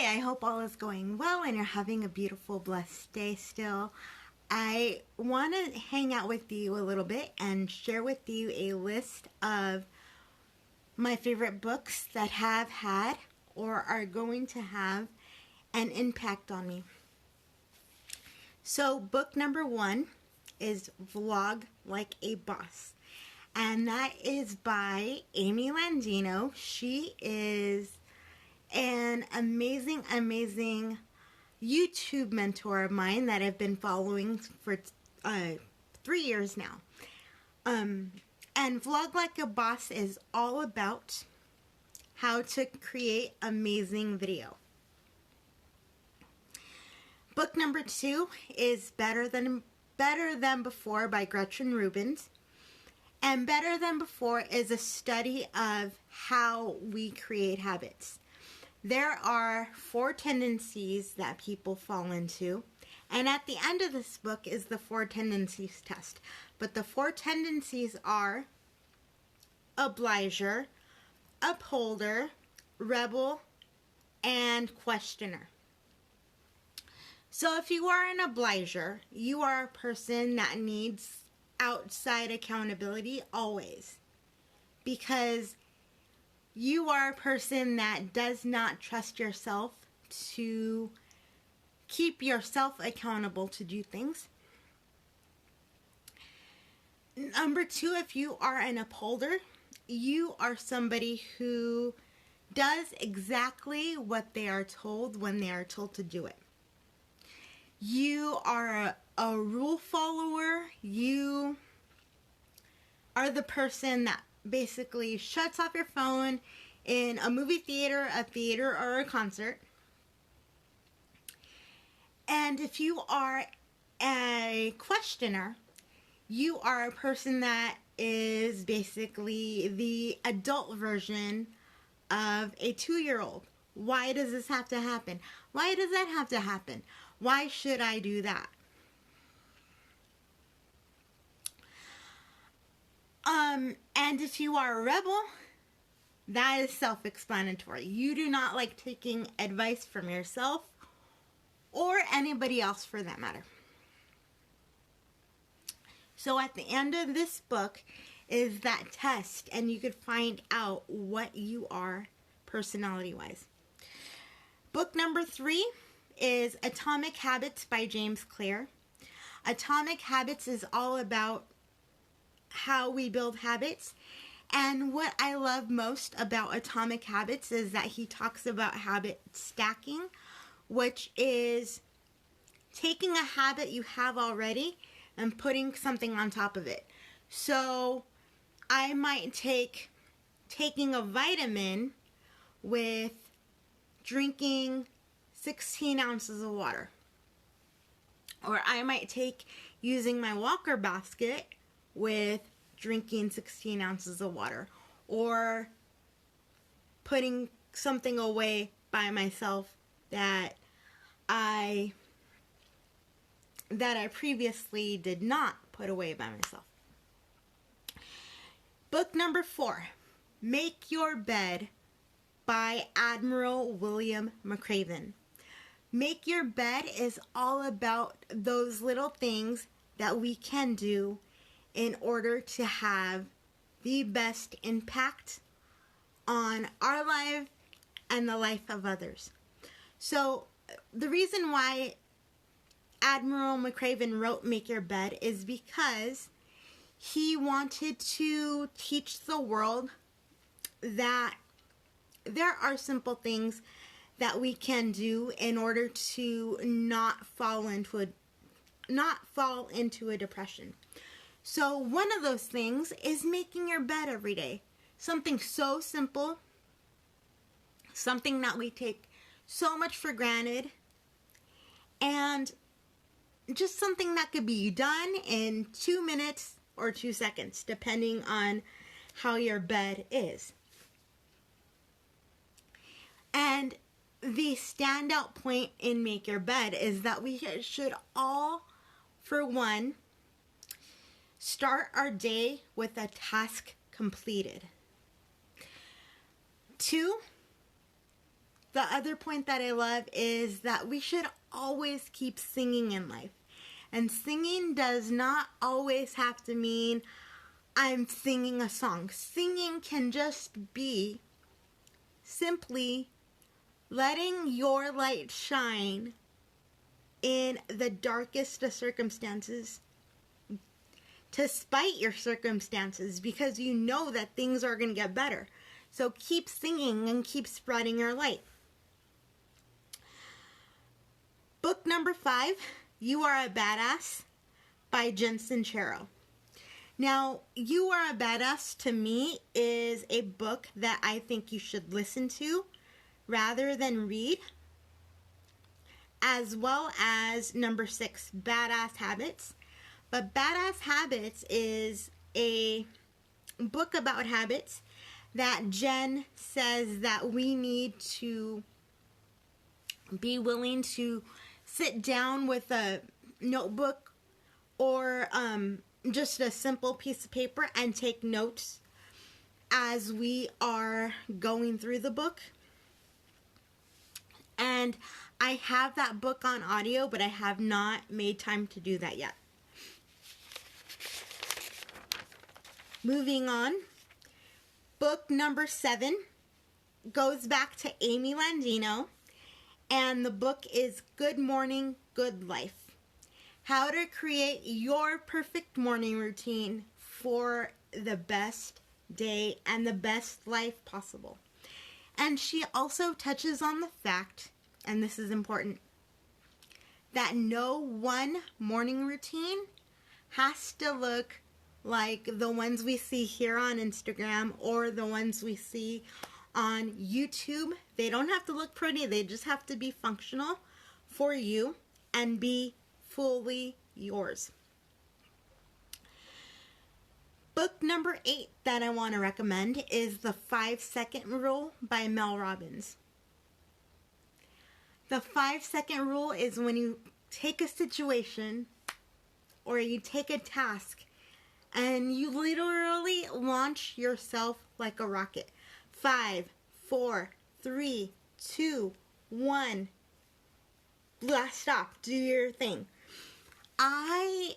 I hope all is going well and you're having a beautiful, blessed day still. I want to hang out with you a little bit and share with you a list of my favorite books that have had or are going to have an impact on me. So book number 1 is Vlog Like a Boss. And that is by Amy Landino. She is an amazing YouTube mentor of mine that I've been following for 3 years now. And Vlog Like a Boss is all about how to create amazing video. Book number 2 is Better Than Before by Gretchen Rubin. And Better Than Before is a study of how we create habits. There are 4 tendencies that people fall into. And at the end of this book is the 4 tendencies test. But the 4 tendencies are obliger, upholder, rebel, and questioner. So if you are an obliger, you are a person that needs outside accountability always, because you are a person that does not trust yourself to keep yourself accountable to do things. Number 2, if you are an upholder, you are somebody who does exactly what they are told when they are told to do it. You are a rule follower. You are the person that basically shuts off your phone in a movie theater, a theater, or a concert. And if you are a questioner, you are a person that is basically the adult version of a 2-year-old. Why does this have to happen? Why does that have to happen? Why should I do that? And if you are a rebel, that is self-explanatory. You do not like taking advice from yourself or anybody else for that matter. So at the end of this book is that test, and you could find out what you are personality-wise. Book number 3 is Atomic Habits by James Clear. Atomic Habits is all about how we build habits. And what I love most about Atomic Habits is that he talks about habit stacking, which is taking a habit you have already and putting something on top of it. So I might take taking a vitamin with drinking 16 ounces of water. Or I might take using my walker basket with drinking 16 ounces of water. Or putting something away by myself that I previously did not put away by myself. Book number 4, Make Your Bed by Admiral William McRaven. Make Your Bed is all about those little things that we can do in order to have the best impact on our life and the life of others. So the reason why Admiral McRaven wrote Make Your Bed is because he wanted to teach the world that there are simple things that we can do in order to not fall into a depression. So one of those things is making your bed every day. Something so simple, something that we take so much for granted, and just something that could be done in 2 minutes or 2 seconds, depending on how your bed is. And the standout point in Make Your Bed is that we should all, for one, start our day with a task completed. 2, the other point that I love is that we should always keep singing in life. And singing does not always have to mean I'm singing a song. Singing can just be simply letting your light shine in the darkest of circumstances, despite your circumstances, because you know that things are going to get better. So keep singing and keep spreading your light. Book number 5, You Are a Badass by Jen Sincero. Now, You Are a Badass to me is a book that I think you should listen to rather than read, as well as number 6, Badass Habits. But Badass Habits is a book about habits that Jen says that we need to be willing to sit down with a notebook or just a simple piece of paper and take notes as we are going through the book. And I have that book on audio, but I have not made time to do that yet. Moving on, book number 7 goes back to Amy Landino, and the book is Good Morning, Good Life. How to create your perfect morning routine for the best day and the best life possible. And she also touches on the fact, and this is important, that no one morning routine has to look like the ones we see here on Instagram or the ones we see on YouTube. They don't have to look pretty. They just have to be functional for you and be fully yours. Book number 8 that I want to recommend is The 5-Second Rule by Mel Robbins. The 5-second rule is when you take a situation or you take a task and you literally launch yourself like a rocket. 5, 4, 3, 2, 1. Blast off. Do your thing. I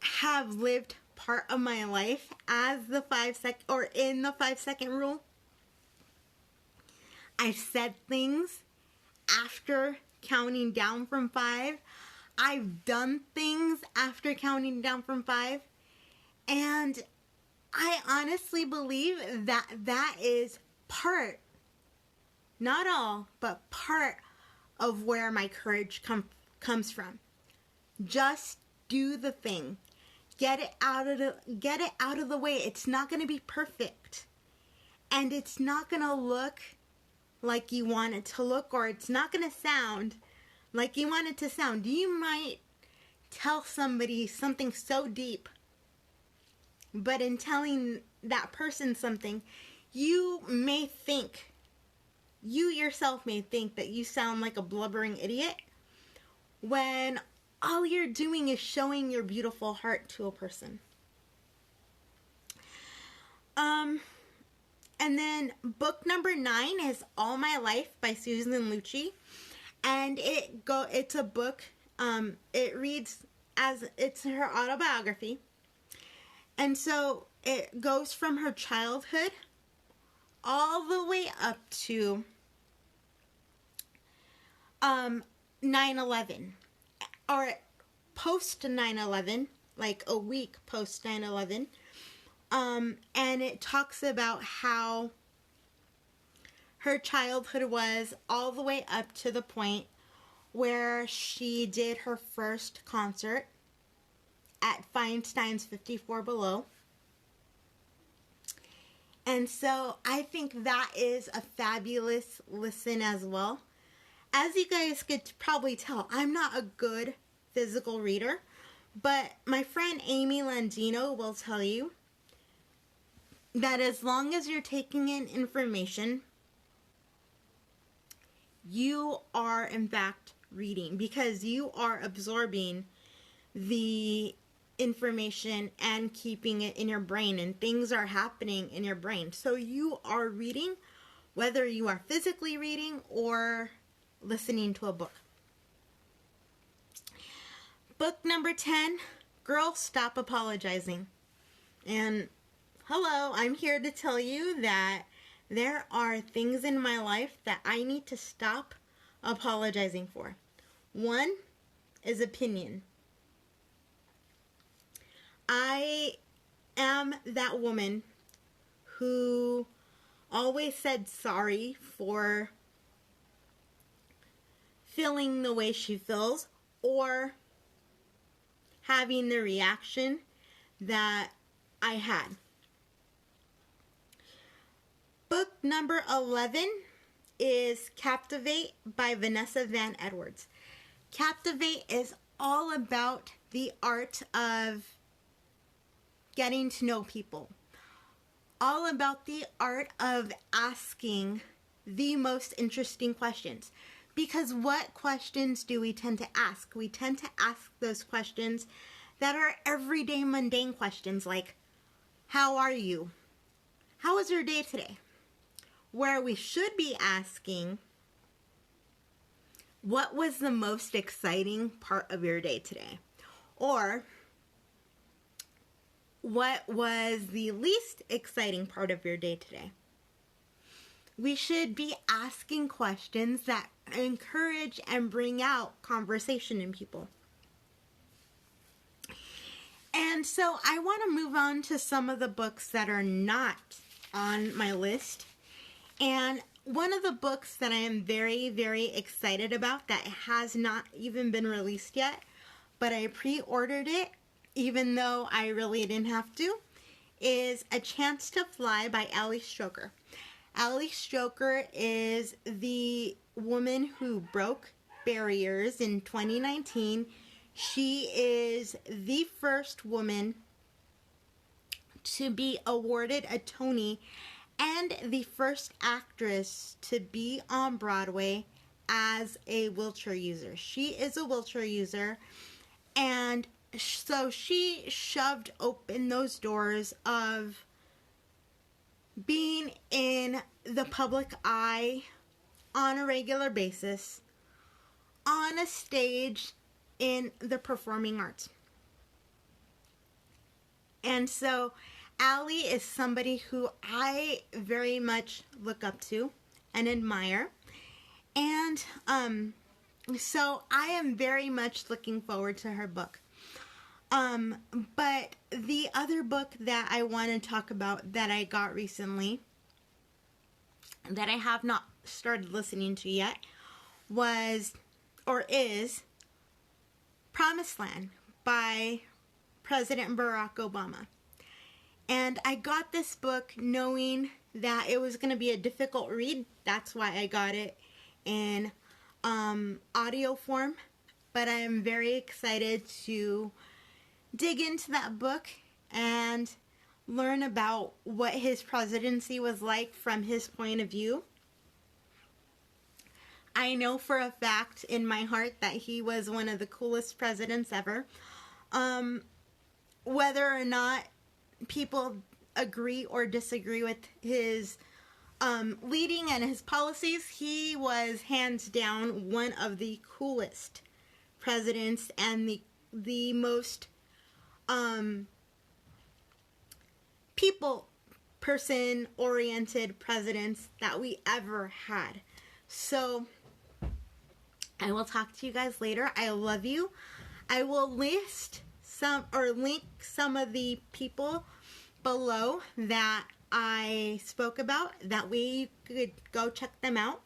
have lived part of my life as the 5-second rule. I've said things after counting down from 5. I've done things after counting down from 5. And I honestly believe that that is part, not all, but part of where my courage comes from. Just do the thing. Get it out of the way. It's not going to be perfect. And it's not going to look like you want it to look, or it's not going to sound like you want it to sound. You might tell somebody something so deep, but in telling that person something, you yourself may think that you sound like a blubbering idiot when all you're doing is showing your beautiful heart to a person. And then book number 9 is All My Life by Susan Lucci. And it's a book, it reads as it's her autobiography. And so it goes from her childhood all the way up to 9/11, or post 9/11, like a week post 9/11. And it talks about how her childhood was all the way up to the point where she did her first concert at Feinstein's 54 Below. And so I think that is a fabulous listen as well. As you guys could probably tell, I'm not a good physical reader, but my friend Amy Landino will tell you that as long as you're taking in information, you are in fact reading, because you are absorbing the information and keeping it in your brain, and things are happening in your brain. So you are reading whether you are physically reading or listening to a book. Book number 10, Girl, Stop Apologizing. And hello, I'm here to tell you that there are things in my life that I need to stop apologizing for. One is opinion. I am that woman who always said sorry for feeling the way she feels or having the reaction that I had. Book number 11 is Captivate by Vanessa Van Edwards. Captivate is all about the art of getting to know people. All about the art of asking the most interesting questions. Because what questions do we tend to ask? We tend to ask those questions that are everyday mundane questions like, how are you? How was your day today? Where we should be asking, what was the most exciting part of your day today? Or, what was the least exciting part of your day today? We should be asking questions that encourage and bring out conversation in people. And so I want to move on to some of the books that are not on my list. And one of the books that I am very, very excited about that has not even been released yet, but I pre-ordered it even though I really didn't have to, is A Chance to Fly by Ali Stroker. Ali Stroker is the woman who broke barriers in 2019. She is the first woman to be awarded a Tony and the first actress to be on Broadway as a wheelchair user. She is a wheelchair user, and so she shoved open those doors of being in the public eye on a regular basis, on a stage in the performing arts. And so Ali is somebody who I very much look up to and admire. And so I am very much looking forward to her book. But the other book that I want to talk about that I got recently, that I have not started listening to yet, is Promised Land by President Barack Obama. And I got this book knowing that it was going to be a difficult read. That's why I got it in audio form. But I am very excited to dig into that book and learn about what his presidency was like from his point of view. I know for a fact in my heart that he was one of the coolest presidents ever. Whether or not people agree or disagree with his leading and his policies, he was hands down one of the coolest presidents and the most person-oriented presidents that we ever had. So I will talk to you guys later. I love you. I will link some of the people below that I spoke about. That way you could go check them out.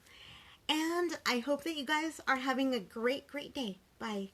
And I hope that you guys are having a great, great day. Bye.